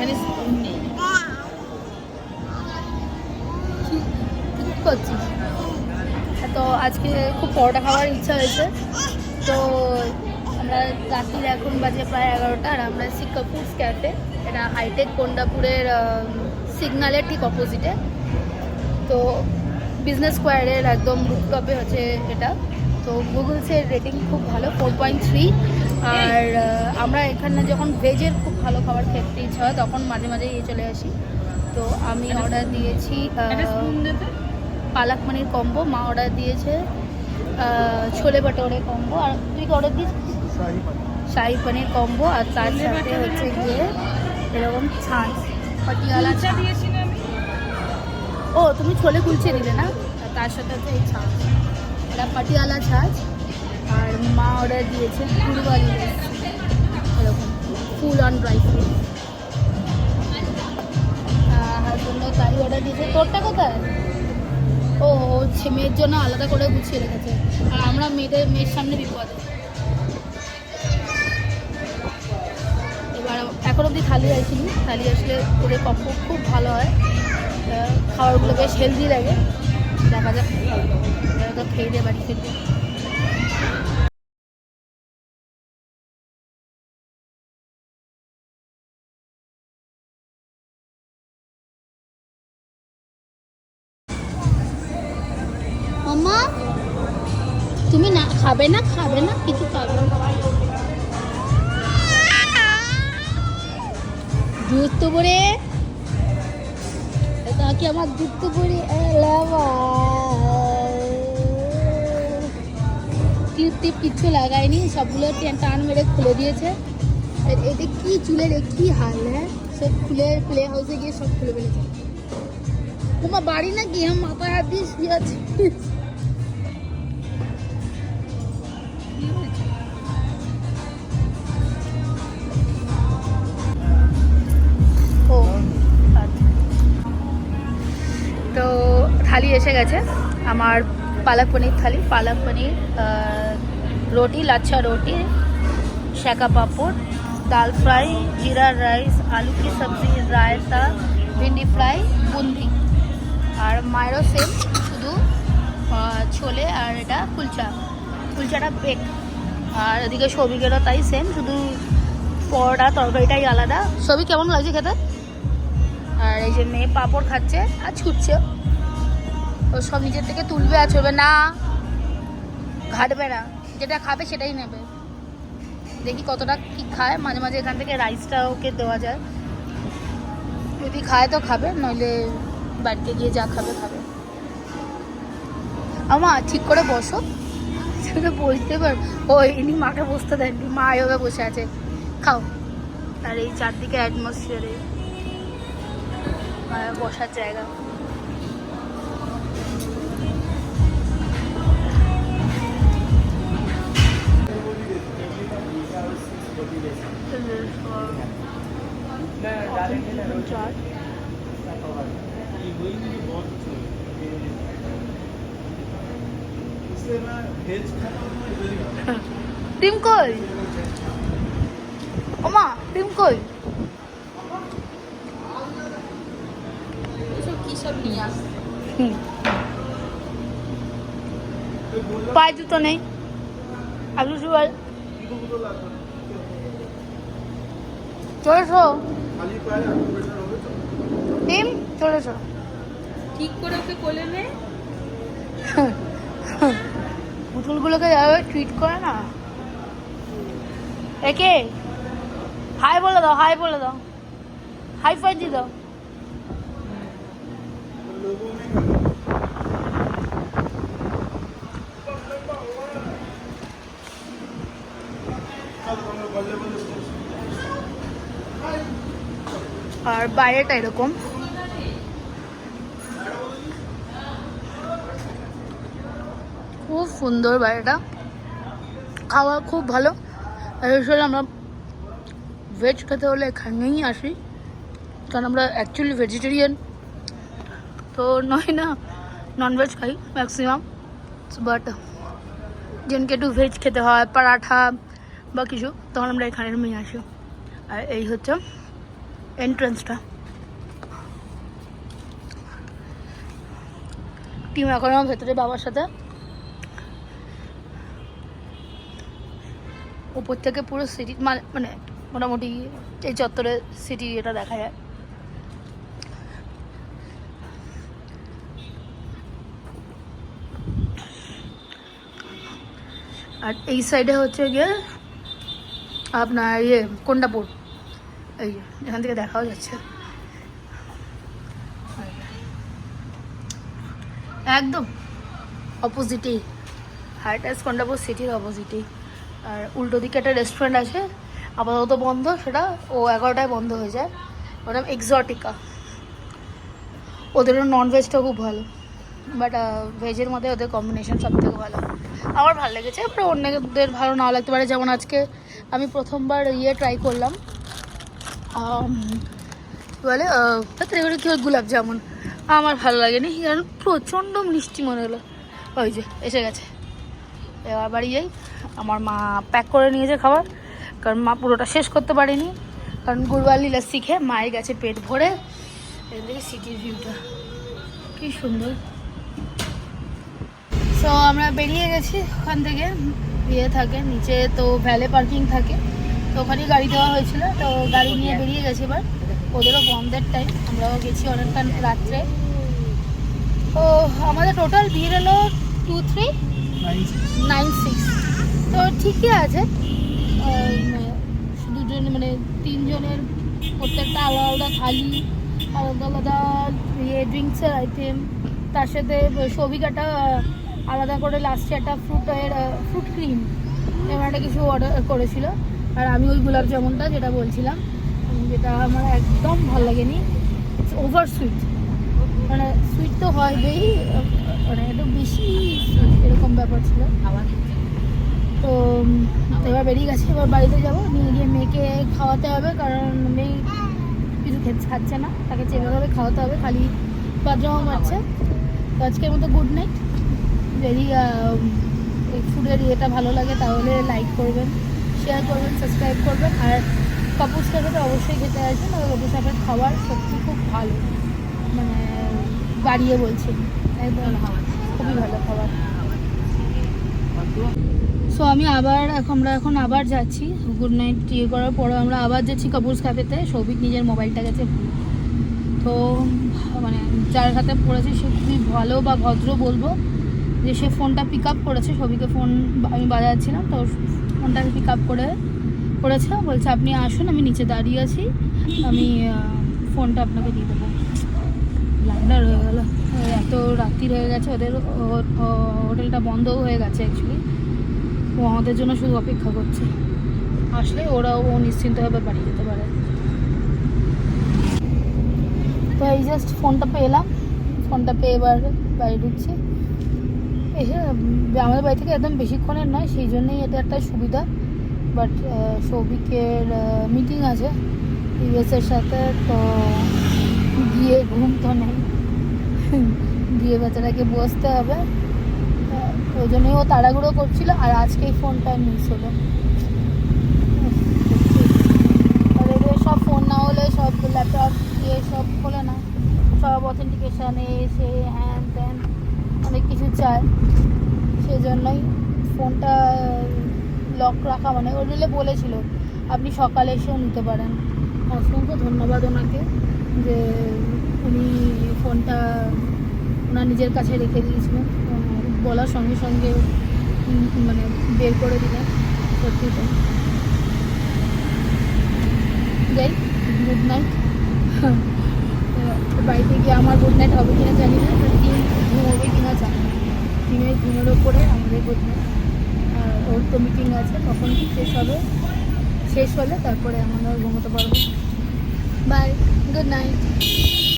এখানে স্পুন নেই। করছিস? তো আজকে খুব পরোটা খাওয়ার ইচ্ছা হয়েছে, তো আমরা রাত্রির এখন বাজে প্রায় 11টা, আর আমরা শিক্ষা ফুডস ক্যাফে, এটা হাইটেক কোন্ডাপুরের সিগনালের ঠিক অপোজিটে, তো বিজনেস স্কোয়ারের একদম রুফটপে হচ্ছে এটা। তো গুগলসের রেটিং খুব ভালো, 4.3। আর আমরা এখানে যখন ভেজের খুব ভালো খাবার খেতে ইচ্ছা হয় তখন মাঝে মাঝে চলে আসি। তো আমি অর্ডার দিয়েছি পালাক পনির কম্বো, মা অর্ডার দিয়েছে ছোলে ভটোরে কম্বো, আর তুই কি অর্ডার দিয়েছিস? শাহি পনির কম্বো, আর তার সাথে হচ্ছে গিয়ে এরকম ছাঁচ পাটিয়ালা চা দিয়েছিল আমি। ও তুমি ছোলে কুলচে দিলে না, তার সাথে হচ্ছে এই ছাঁচ, এটা পাটিয়ালা ছাঁচ। আর মা অর্ডার দিয়েছে ফুলবালি এরকম ফুল অন ড্রাই ফ্রুট। হাজবেন্ডও তাই অর্ডার দিয়েছে। তোরটা কোথায়? ও হচ্ছে মেয়ের জন্য আলাদা করে গুছিয়ে রেখেছে, আর আমরা মেয়ের সামনে বিপদে। এবার এখন অবধি থালি আসিনি, থালি আসলে ওদের কম্বো খুব ভালো হয়, খাবারগুলো বেশ হেলদি লাগে। দেখা যাক, তো খেয়ে দিয়ে বাড়ি ফিরবো। মামা তুমি না খাবে না, খাবে না কিছু খাবে না? জুতো পরে কি আমার জুতো পরে টিপ টিপ কিচ্ছু লাগায়নি, সবগুলো টান মেরে খুলে দিয়েছে। এটা কি চুলের কি হাল, হ্যাঁ সব খুলে প্লে হাউসে গিয়ে সব খুলে ফেলেছে। তোমার বাড়ি নাকি আমার মাথায় হাত দিয়ে শুয়ে আছে? তো থালি এসে গেছে আমার, পালক পনির থালি, পালক পনির, রুটি, লাচ্ছা রুটি, शेका पापड़, दाल फ्राई, जीरा राइस, आलू की सब्जी, रायता, भिंडी फ्राई, बुंदी। और मायरो सेम शुधु छोले और এটা কুলচাটা বেক। আর এদিকে সবিকেরও তাই সেম, শুধু পরোটা তরকারিটাই আলাদা। সবই কেমন লাগছে খেতে? আর এই যে মেয়ে পাঁপড় খাচ্ছে আর ছুটছে, ও সব নিজের থেকে তুলবে আর ছড়বে না, ঘাটবে না, যেটা খাবে সেটাই নেবে। দেখি কতটা কি খায়, মাঝে মাঝে এখান থেকে রাইসটা ওকে দেওয়া যায়, যদি খায় তো খাবে, নইলে বাড়িতে গিয়ে যা খাবে খাবে। আমা ঠিক করে বসো, সেটা বসতে পার। ও ইনি মাকে বসতে দেননি, মা এভাবে বসে আছে, খাও। আর এই চারদিকে অ্যাটমসফিয়ারে বসার জায়গা। ডিম কই ওমা, ডিম কই? কি সব নিয়ে আস, পায়ে জুতো নেই, আলু সুয়াল চলেছো, ডিম চলেছো, ঠিক করে ওকে কোলে নে। পুতুলগুলোকে যাবে ট্রিট করে না, একে হাই বলে দাও, হাই বলে দাও, হাই ফাই দিয়ে দাও। আর বাইরেটা এরকম, খুব সুন্দর বাইরেটা, খাওয়া খুব ভালো। আর আসলে আমরা ভেজ খেতে হলে এখানেই আসি, কারণ আমরা অ্যাকচুয়ালি ভেজিটেরিয়ান, তো নয় না ননভেজ খাই ম্যাক্সিমাম, বাট যেদিনকে একটু ভেজ খেতে হয়, পরাঠা বা কিছু, তখন আমরা এখানের মেয়ে আসি। আর এই হচ্ছে এন্ট্রান্সটা। টিম এখনো ভেতরে বাবার সাথে। উপর থেকে পুরো সিটি মানে মোটামুটি এই চত্বরে সিটি এটা দেখা যায়। আর এই সাইডে হচ্ছে গিয়ে আপনার কোন্ডাপুর, এই এখান থেকে দেখাও যাচ্ছে একদম অপোজিটেই, হাইটাস কোন্ডাপুর সিটির অপোজিটেই। আর উল্টো দিকে একটা রেস্টুরেন্ট আছে, আপাতত বন্ধ, সেটা ও 11টায় বন্ধ হয়ে যায়, ওটা এক্সটিকা। ওদেরও ননভেজটা খুব ভালো, বাট ভেজের মধ্যে ওদের কম্বিনেশন সব থেকে ভালো, আমার ভালো লেগেছে। এবার অন্যদের ভালো নাও লাগতে পারে, যেমন আজকে আমি প্রথমবার ট্রাই করলাম বলে তাতে এবারে কী গোলাপ জামুন, আমার ভালো লাগেনি, কারণ প্রচণ্ড মিষ্টি মনে হলো। ওই যে এসে গেছে, এবার বাড়ি যাই। আমার মা প্যাক করে নিয়েছে খাবার, কারণ মা পুরোটা শেষ করতে পারেনি, কারণ গুড়বালি লাস্সি খেয়ে মায়ের গেছে পেট ভরে। এখান থেকে সিটির ভিউটা কি সুন্দর। সো আমরা বেরিয়ে গেছি ওখান থেকে, থাকে নিচে তো ভ্যালে পার্কিং থাকে, তো ওখানেই গাড়ি দেওয়া হয়েছিল, তো গাড়ি নিয়ে বেরিয়ে গেছি। এবার ওদেরও বন্ধের টাইম, আমরাও গেছি অনেকটা রাত্রে। তো আমাদের টোটাল ভিড় এলো 2396, তো ঠিকই আছে। দুজন মানে 3 জনের প্রত্যেকটা আলাদা আলাদা থালি, আলাদা আলাদা ড্রিঙ্কসের আইটেম, তার সাথে সবিকাটা আলাদা করে লাস্টে একটা ফ্রুট ক্রিম এমন একটা কিছু অর্ডার করেছিল। আর আমি ওই গোলাপ জামুনটা যেটা বলছিলাম, যেটা আমার একদম ভালো লাগেনি, ওভার সুইট, মানে সুইট তো হবেই, মানে একটু বেশি এরকম ব্যাপার ছিল। তো এবার বেরিয়ে গেছে, এবার বাড়িতে যাবো, নিয়ে গিয়ে মেয়েকে খাওয়াতে হবে, কারণ মেয়ে কিছু খাচ্ছে না, তাকে যেভাবে খাওয়াতে হবে, খালি বাথরুমও মারছে। তো আজকের মতো গুড নাইট। যদি এই ফুডের ইয়েটা ভালো লাগে তাহলে লাইক করবেন, শেয়ার করবেন, সাবস্ক্রাইব করবেন। আর কাপুস ক্যাফেতে অবশ্যই খেতে আসবেন, আর কাপুস ক্যাফের খাবার সত্যি খুব ভালো, মানে বাড়িয়ে বলছি, একদম খুবই ভালো খাবার। সো আমি আমরা এখন আবার যাচ্ছি, গুড নাইট ইয়ে করার পরে আমরা আবার যাচ্ছি কাপুস ক্যাফেতে। সৌভিক নিজের মোবাইলটা গেছে, তো মানে যার হাতে পড়েছে সে খুবই ভালো বা ভদ্র বলবো, যে সে ফোনটা পিক আপ করেছে। সবিকে ফোন আমি বাজাচ্ছিলাম, তো ফোনটাকে পিক আপ করেছে, বলছে আপনি আসুন, আমি নিচে দাঁড়িয়ে আছি, আমি ফোনটা আপনাকে দিয়ে দেবো। ব্লান্ডার হয়ে গেল, এত রাত্রি হয়ে গেছে, ওদের হোটেলটা বন্ধও হয়ে গেছে অ্যাকচুয়ালি, ও আমাদের জন্য শুধু অপেক্ষা করছে, আসলে ও নিশ্চিন্তভাবে বাড়ি যেতে পারে। তো এই জাস্ট ফোনটা পেলাম, ফোনটা পেয়ে এবার বাড়ি ঢুকছি। এসে আমাদের বাড়ি থেকে একদম বেশিক্ষণের নয়, সেই জন্যই এটা একটা সুবিধা। বাট সৌভিকের মিটিং আছে ইউএসের সাথে, তো গিয়ে ঘুম তো নেই, গিয়ে বেচারাকে বসতে হবে, ওই জন্যই ও তাড়াহুড়ো করছিল। আর আজকেই ফোনটা মিস হলো, আর এদের সব ফোন না হলে, সব ল্যাপটপ দিয়ে সব খোলে না, সব অথেন্টিকেশান এসে হ্যান ত্যান অনেক কিছু চায়, সেজন্যই ফোনটা লক রাখা, মানে ওর মিলে বলেছিল আপনি সকালে এসেও নিতে পারেন। অসংখ্য ধন্যবাদ ওনাকে, যে উনি ফোনটা ওনার নিজের কাছে রেখে দিয়েছিলেন, বলার সঙ্গে সঙ্গে মানে বের করে দিলেন, সত্যি তো। যাই, গুড নাইট। বাড়িতে গিয়ে আমার গুড নাইট হবে কিনা জানি না, টিম ঘুমোবে কিনা জানি না, টিমের ঘুমের ওপরে আমাদের গুড নাইট। আর ওর তো মিটিং আছে, কখন কি শেষ হলে তারপরে আমরা ঘুমোতে পারবো। Bye, good night.